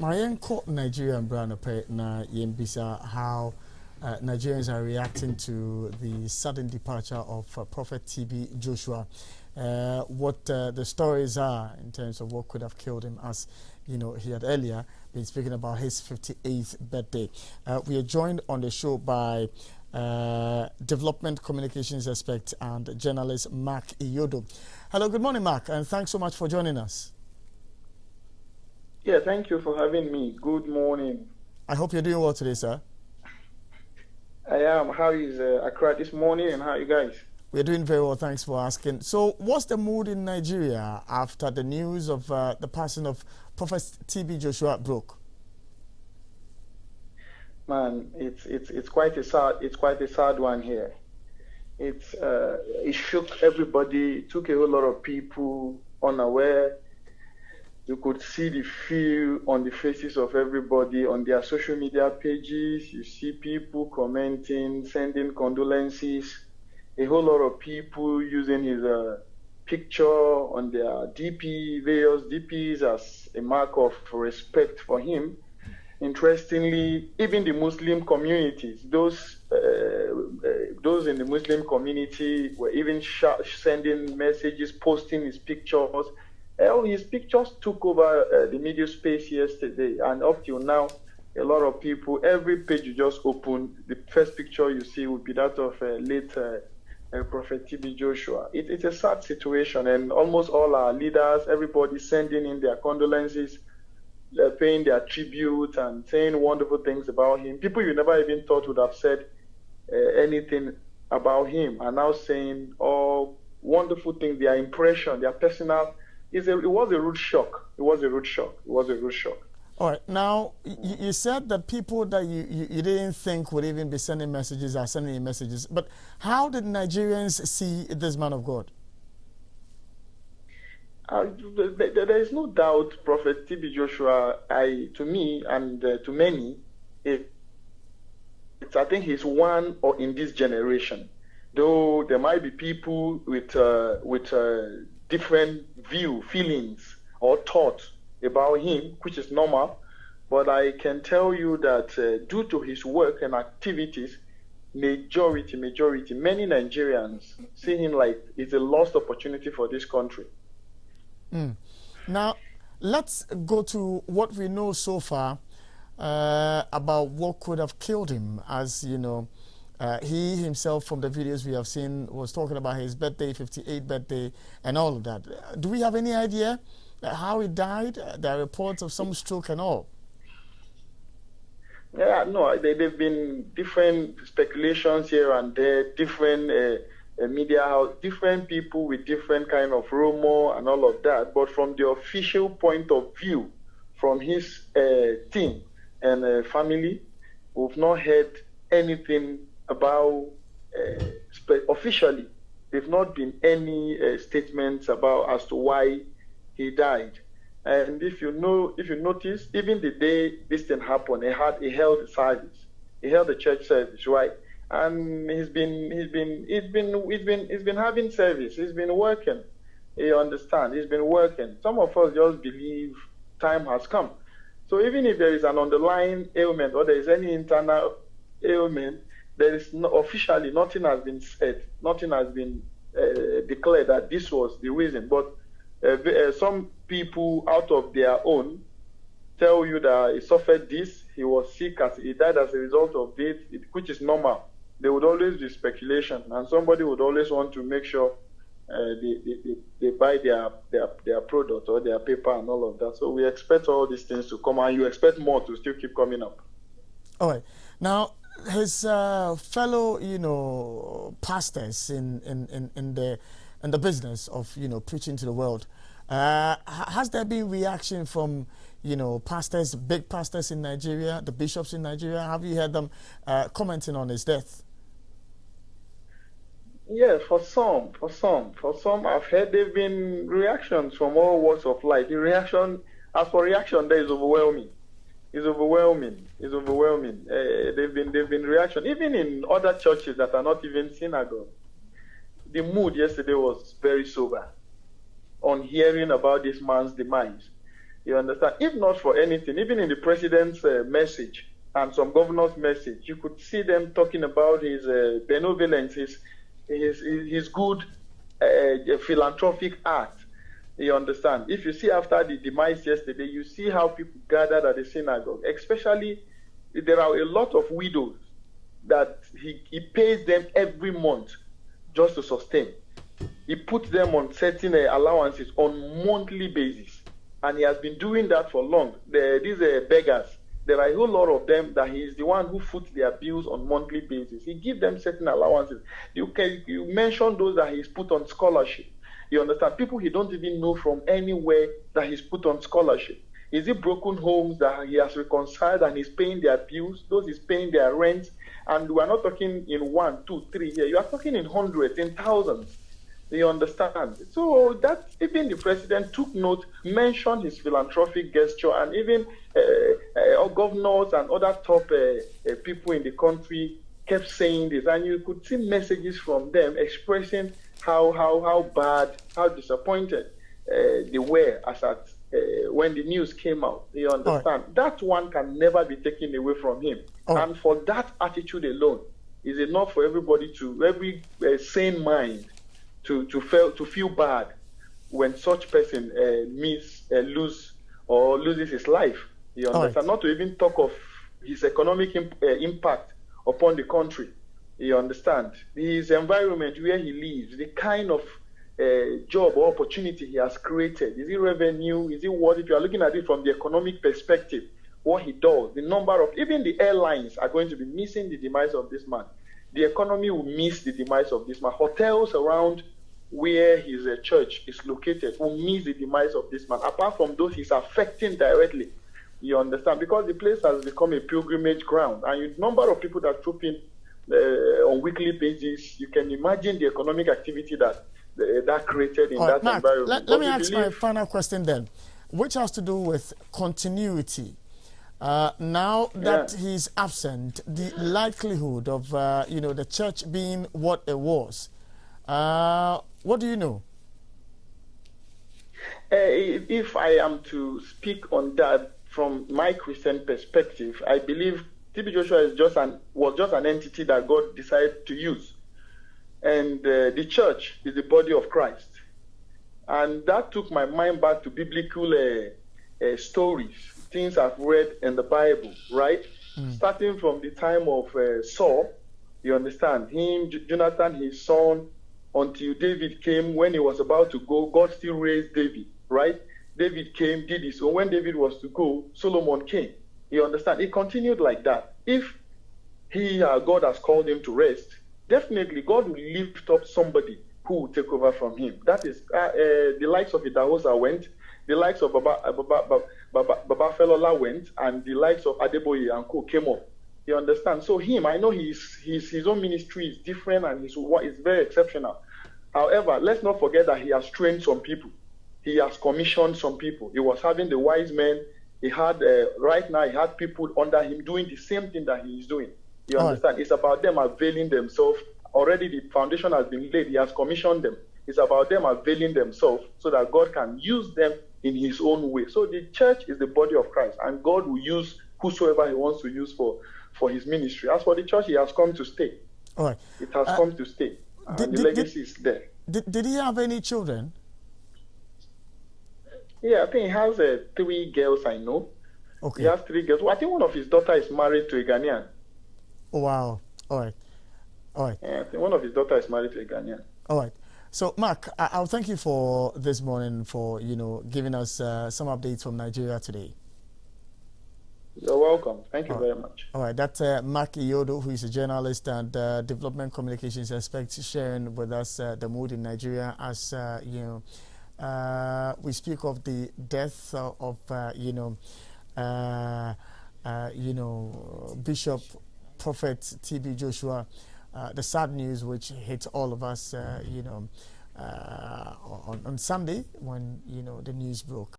My uncle Nigerian brand na yembisa how Nigerians are reacting to the sudden departure of Prophet TB Joshua. What the stories are in terms of what could have killed him, as you know, he had earlier been speaking about his 58th birthday. We are joined on the show by development communications expert and journalist Mark Iyodo. Hello, good morning, Mark, and thanks so much for joining us. Yeah, thank you for having me. Good morning. I hope you're doing well today, sir. I am. How is Accra this morning, and how are you guys? We're doing very well, thanks for asking. So what's the mood in Nigeria after the news of the passing of Prophet TB Joshua broke? Man, it's quite a sad one here. It shook everybody. It took a whole lot of people unaware. You could see the fear on the faces of everybody on their social media pages. You see people commenting, sending condolences. A whole lot of people using his picture on their various DPs as a mark of respect for him. Interestingly, even the Muslim communities, those in the Muslim community were even sending messages, posting his pictures. His pictures took over the media space yesterday, and up till now, a lot of people, every page you just open, the first picture you see would be that of late Prophet TB Joshua. It's a sad situation, and almost all our leaders, everybody sending in their condolences, paying their tribute and saying wonderful things about him. People you never even thought would have said anything about him are now saying all wonderful things, their impression, their personal. It was a rude shock. It was a rude shock. All right. Now, you said that people that you didn't think would even be sending messages are sending you messages. But how did Nigerians see this man of God? There is no doubt Prophet TB Joshua, to me and to many, I think he's one in this generation. Though there might be people with different feelings, or thoughts about him, which is normal. But I can tell you that due to his work and activities, majority, many Nigerians see him like it's a lost opportunity for this country. Now, let's go to what we know so far about what could have killed him. As you know, he himself, from the videos we have seen, was talking about his birthday, 58th birthday, and all of that. Do we have any idea how he died? There are reports of some stroke and all. Yeah, no, there've been different speculations here and there, different media house, different people with different kind of rumor and all of that. But from the official point of view, from his team and family, we've not heard anything about officially. There've not been any statements about as to why he died. And if you notice, even the day this thing happened, he held a service. He held a church service, right? And he's been having service. He's been working. You understand? He's been working. Some of us just believe time has come. So even if there is an underlying ailment or there is any internal ailment, there is officially nothing has been said. Nothing has been declared that this was the reason. But some people out of their own tell you that he suffered this, he was sick, he died as a result of it, which is normal. There would always be speculation, and somebody would always want to make sure they buy their product or their paper and all of that. So we expect all these things to come, and you expect more to still keep coming up. All right. Now, his fellow, pastors in the business of, preaching to the world, has there been reaction from, pastors, big pastors in Nigeria, the bishops in Nigeria? Have you heard them commenting on his death? Yeah, for some, I've heard there've been reactions from all walks of life. As for reaction, there is overwhelming. It's overwhelming. They've been reaction, even in other churches that are not even synagogue. The mood yesterday was very sober on hearing about this man's demise. You understand? If not for anything, even in the president's message and some governor's message, you could see them talking about his benevolence, his good philanthropic act. You understand? If you see after the demise yesterday, you see how people gathered at the synagogue, especially there are a lot of widows that he pays them every month just to sustain. He puts them on certain allowances on monthly basis, and he has been doing that for long. These beggars, there are a whole lot of them that he is the one who foots their bills on monthly basis. He gives them certain allowances. You mention those that he's put on scholarship. You understand? People he don't even know from anywhere that he's put on scholarship. Is it broken homes that he has reconciled and he's paying their bills? Those he's paying their rent. And we're not talking in 1, 2, 3 here. You are talking in hundreds, in thousands. You understand? So that even the president took note, mentioned his philanthropic gesture, and even governors and other top people in the country kept saying this. And you could see messages from them expressing how bad, how disappointed they were as at when the news came out. You understand? Right. That one can never be taken away from him. And for that attitude alone is enough for everybody every sane mind to feel bad when such person loses his life. You understand? Right. Not to even talk of his economic impact upon the country. You understand? His environment where he lives, the kind of job or opportunity he has created. Is it revenue? Is it what? If you are looking at it from the economic perspective, what he does, the number of, even the airlines are going to be missing the demise of this man. The economy will miss the demise of this man. Hotels around where his church is located will miss the demise of this man. Apart from those he's affecting directly. You understand? Because the place has become a pilgrimage ground. And the number of people that troop in on weekly basis, you can imagine the economic activity that created in that Mark, environment. Let me ask my final question then, which has to do with continuity. Now that he's absent, the likelihood of the church being what it was, what do you know? If I am to speak on that from my Christian perspective, I believe TB Joshua was just an entity that God decided to use. And the church is the body of Christ. And that took my mind back to biblical stories, things I've read in the Bible, right? Starting from the time of Saul, you understand, Jonathan, his son, until David came. When he was about to go, God still raised David, right? David came, did it. So when David was to go, Solomon came. You understand? It continued like that. If God has called him to rest, definitely God will lift up somebody who will take over from him. That is, the likes of Idahosa went, the likes of Baba Felola went, and the likes of Adeboye and Co came up. You understand? So I know his own ministry is different and his work is very exceptional. However, let's not forget that he has trained some people. He has commissioned some people. He was having the wise men. He had, right now, he had people under him doing the same thing that he is doing. You understand? It's about them availing themselves. Already the foundation has been laid. He has commissioned them. It's about them availing themselves so that God can use them in his own way. So the church is the body of Christ, and God will use whosoever he wants to use for his ministry. As for the church, he has come to stay. All right. It has come to stay. And the legacy is there. Did he have any children? Yeah, I think he has 3 girls, I know. Okay. He has 3 girls. Well, I think one of his daughters is married to a Ghanaian. Oh, wow. All right. Yeah, I think one of his daughters is married to a Ghanaian. All right. So, Mark, I'll thank you for this morning for, giving us some updates from Nigeria today. You're welcome. Thank you very much. All right. That's Mark Iyodo, who is a journalist and development communications expert, sharing with us the mood in Nigeria as, we speak of the death of, Bishop Prophet TB Joshua, the sad news which hit all of us, on Sunday when, the news broke.